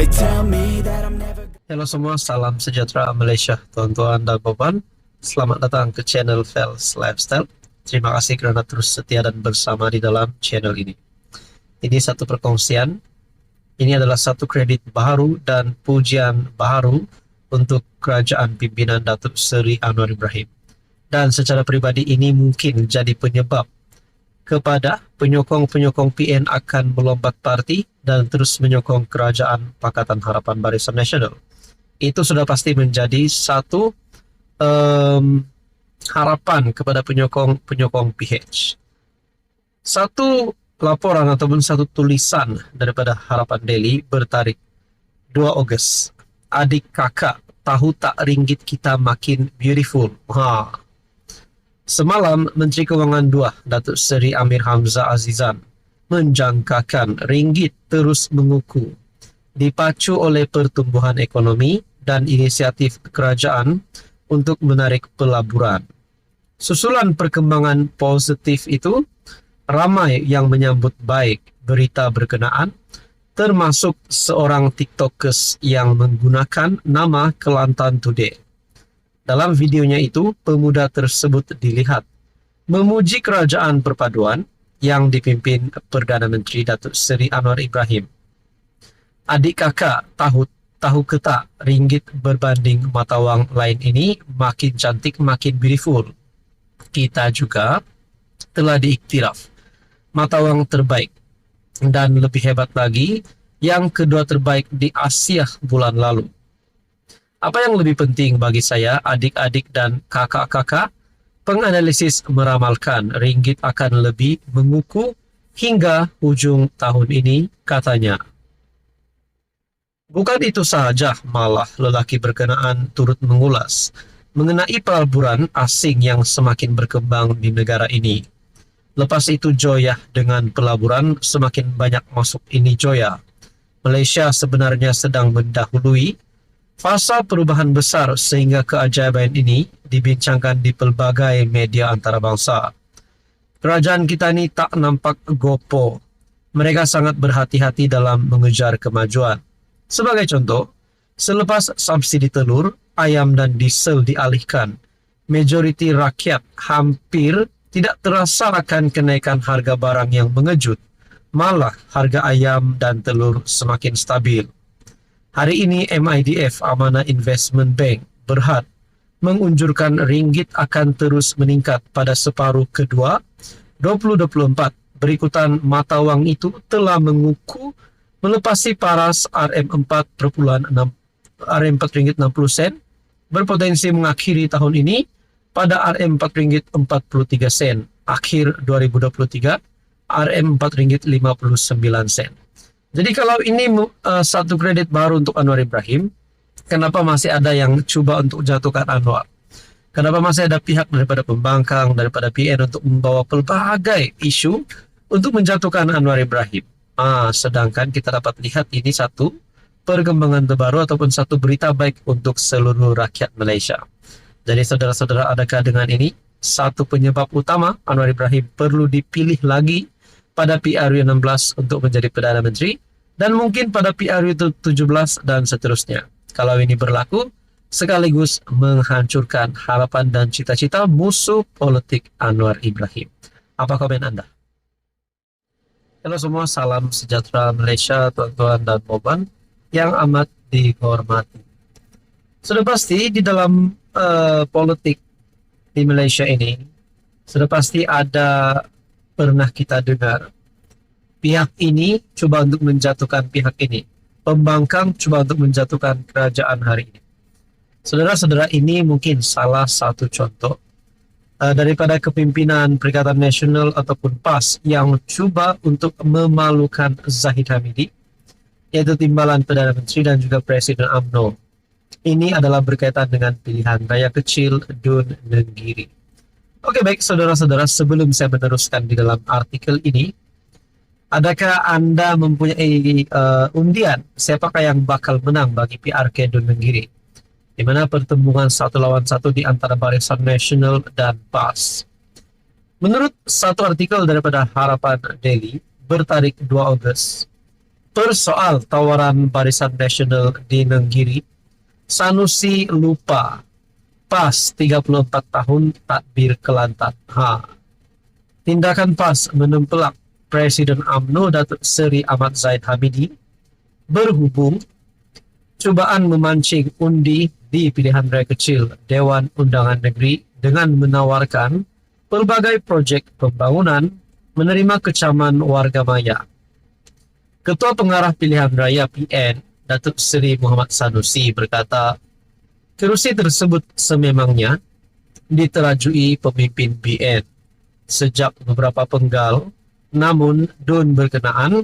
They tell me that I'm never. Halo semua, salam sejahtera Malaysia, tuan-tuan dan puan. Selamat datang ke channel Fels Lifestyle. Terima kasih kerana terus setia dan bersama di dalam channel ini. Ini satu perkongsian. Ini adalah satu kredit baru dan pujian baru untuk kerajaan pimpinan Datuk Seri Anwar Ibrahim. Dan secara peribadi ini mungkin jadi penyebab kepada penyokong-penyokong PN akan melompat parti dan terus menyokong kerajaan Pakatan Harapan Barisan Nasional. Itu sudah pasti menjadi satu harapan kepada penyokong-penyokong PH. Satu laporan ataupun satu tulisan daripada Harapan Daily bertarikh 2 Ogos. Adik kakak, tahu tak ringgit kita makin beautiful. Semalam, Menteri Kewangan 2, Datuk Seri Amir Hamzah Azizan, menjangkakan ringgit terus menguku, dipacu oleh pertumbuhan ekonomi dan inisiatif kerajaan untuk menarik pelaburan. Susulan perkembangan positif itu, ramai yang menyambut baik berita berkenaan, termasuk seorang TikTokers yang menggunakan nama Kelantan Today. Dalam videonya itu, pemuda tersebut dilihat memuji kerajaan perpaduan yang dipimpin Perdana Menteri Datuk Seri Anwar Ibrahim. Adik kakak, tahu ke tak ringgit berbanding mata wang lain ini makin cantik, makin beautiful. Kita juga telah diiktiraf mata wang terbaik dan lebih hebat lagi, yang kedua terbaik di Asia bulan lalu. Apa yang lebih penting bagi saya, adik-adik dan kakak-kakak, penganalisis meramalkan ringgit akan lebih menguku hingga ujung tahun ini, katanya. Bukan itu sahaja, malah lelaki berkenaan turut mengulas mengenai pelaburan asing yang semakin berkembang di negara ini. Lepas itu joyah dengan pelaburan semakin banyak masuk ini joyah. Malaysia sebenarnya sedang mendahului fasa perubahan besar sehingga keajaiban ini dibincangkan di pelbagai media antarabangsa. Kerajaan kita ni tak nampak gopo. Mereka sangat berhati-hati dalam mengejar kemajuan. Sebagai contoh, selepas subsidi telur, ayam dan diesel dialihkan, majoriti rakyat hampir tidak terasa akan kenaikan harga barang yang mengejut. Malah harga ayam dan telur semakin stabil. Hari ini MIDF, Amanah Investment Bank, berhad mengunjurkan ringgit akan terus meningkat pada separuh kedua 2024. Berikutan mata wang itu telah menguku melepasi paras RM4.60 berpotensi mengakhiri tahun ini pada RM4.43 akhir 2023, RM4.59. Jadi kalau ini satu kredit baru untuk Anwar Ibrahim, kenapa masih ada yang cuba untuk jatuhkan Anwar? Kenapa masih ada pihak daripada pembangkang, daripada PN untuk membawa pelbagai isu untuk menjatuhkan Anwar Ibrahim? Sedangkan kita dapat lihat ini satu perkembangan terbaru ataupun satu berita baik untuk seluruh rakyat Malaysia. Jadi saudara-saudara, adakah dengan ini satu penyebab utama Anwar Ibrahim perlu dipilih lagi pada PRU 16 untuk menjadi Perdana Menteri, dan mungkin pada PRU 17 dan seterusnya. Kalau ini berlaku, sekaligus menghancurkan harapan dan cita-cita musuh politik Anwar Ibrahim. Apa komen Anda? Halo semua, salam sejahtera Malaysia, tuan-tuan dan puan yang amat dihormati. Sudah pasti di dalam politik di Malaysia ini, sudah pasti ada pernah kita dengar pihak ini coba untuk menjatuhkan pihak ini, pembangkang coba untuk menjatuhkan kerajaan hari ini. Saudara-saudara, ini mungkin salah satu contoh daripada kepimpinan Perikatan Nasional ataupun PAS yang coba untuk memalukan Zahid Hamidi, yaitu timbalan Perdana Menteri dan juga Presiden UMNO. Ini adalah berkaitan dengan pilihan raya kecil Dun Nenggiri. Oke, baik saudara-saudara, sebelum saya meneruskan di dalam artikel ini, adakah Anda mempunyai undian siapakah yang bakal menang bagi PRK Dun Nenggiri, di mana pertemuan 1 lawan 1 di antara Barisan Nasional dan PAS? Menurut satu artikel daripada Harapan Daily bertarikh 2 Ogos, Persoal tawaran Barisan Nasional di Nenggiri, Sanusi lupa PAS 34 tahun takbir Kelantan. Tindakan PAS menempelak Presiden UMNO Datuk Seri Ahmad Zahid Hamidi berhubung cubaan memancing undi di pilihan raya kecil Dewan Undangan Negeri dengan menawarkan pelbagai proyek pembangunan menerima kecaman warga maya. Ketua Pengarah Pilihan Raya PN Datuk Seri Muhammad Sanusi berkata, kerusi tersebut sememangnya diterajui pemimpin BN sejak beberapa penggal, namun DUN berkenaan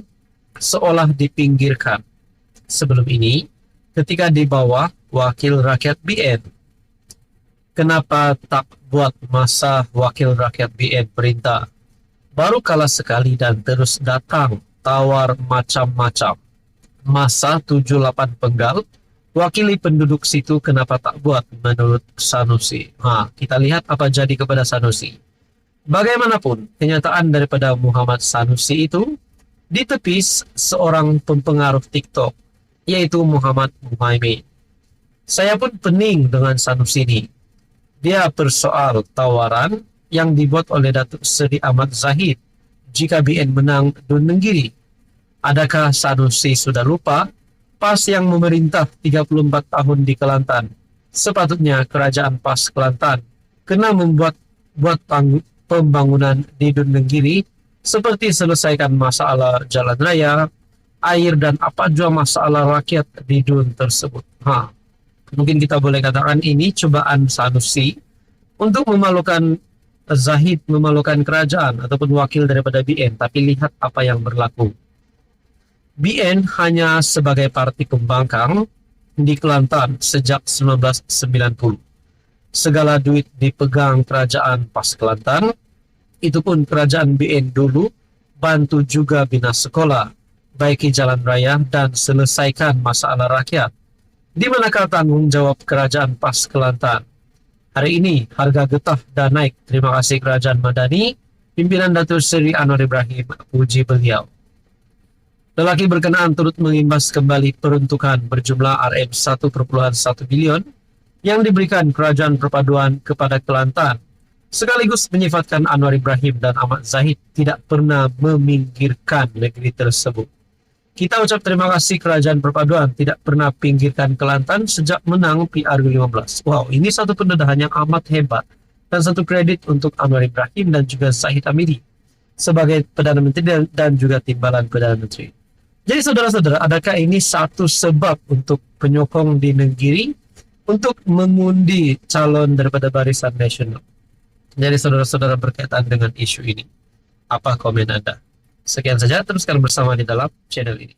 seolah dipinggirkan. Sebelum ini, ketika di bawah Wakil Rakyat BN, kenapa tak buat masa Wakil Rakyat BN perintah? Baru kalah sekali dan terus datang tawar macam-macam. Masa 78 penggal, wakili penduduk situ kenapa tak buat menurut Sanusi. Kita lihat apa jadi kepada Sanusi. Bagaimanapun, kenyataan daripada Muhammad Sanusi itu ditepis seorang pempengaruh TikTok, yaitu Muhammad Muhaimin. Saya pun pening dengan Sanusi ini. Dia persoal tawaran yang dibuat oleh Datuk Seri Ahmad Zahid jika BN menang DUN Nenggiri. Adakah Sanusi sudah lupa PAS yang memerintah 34 tahun di Kelantan? Sepatutnya kerajaan PAS Kelantan kena membuat pembangunan di DUN Nenggiri seperti selesaikan masalah jalan raya, air dan apa jua masalah rakyat di DUN tersebut. Mungkin kita boleh katakan ini cobaan Sanusi untuk memalukan Zahid, memalukan kerajaan ataupun wakil daripada BN, tapi lihat apa yang berlaku. BN hanya sebagai parti pembangkang di Kelantan sejak 1990. Segala duit dipegang kerajaan PAS Kelantan, itu pun kerajaan BN dulu bantu juga bina sekolah, baiki jalan raya dan selesaikan masalah rakyat. Di manakah tanggung jawab kerajaan PAS Kelantan? Hari ini harga getah dah naik. Terima kasih Kerajaan Madani, pimpinan Datuk Seri Anwar Ibrahim, puji beliau. Lelaki berkenaan turut mengimbas kembali peruntukan berjumlah RM1,1 bilion yang diberikan Kerajaan Perpaduan kepada Kelantan, sekaligus menyifatkan Anwar Ibrahim dan Ahmad Zahid tidak pernah meminggirkan negeri tersebut. Kita ucap terima kasih Kerajaan Perpaduan tidak pernah pinggirkan Kelantan sejak menang PRU15. Wow, ini satu pendedahan yang amat hebat dan satu kredit untuk Anwar Ibrahim dan juga Zahid Hamidi sebagai Perdana Menteri dan juga timbalan Perdana Menteri. Jadi saudara-saudara, adakah ini satu sebab untuk penyokong di Nenggiri untuk mengundi calon daripada Barisan Nasional? Jadi saudara-saudara berkaitan dengan isu ini, apa komen Anda? Sekian saja, teruskan bersama di dalam channel ini.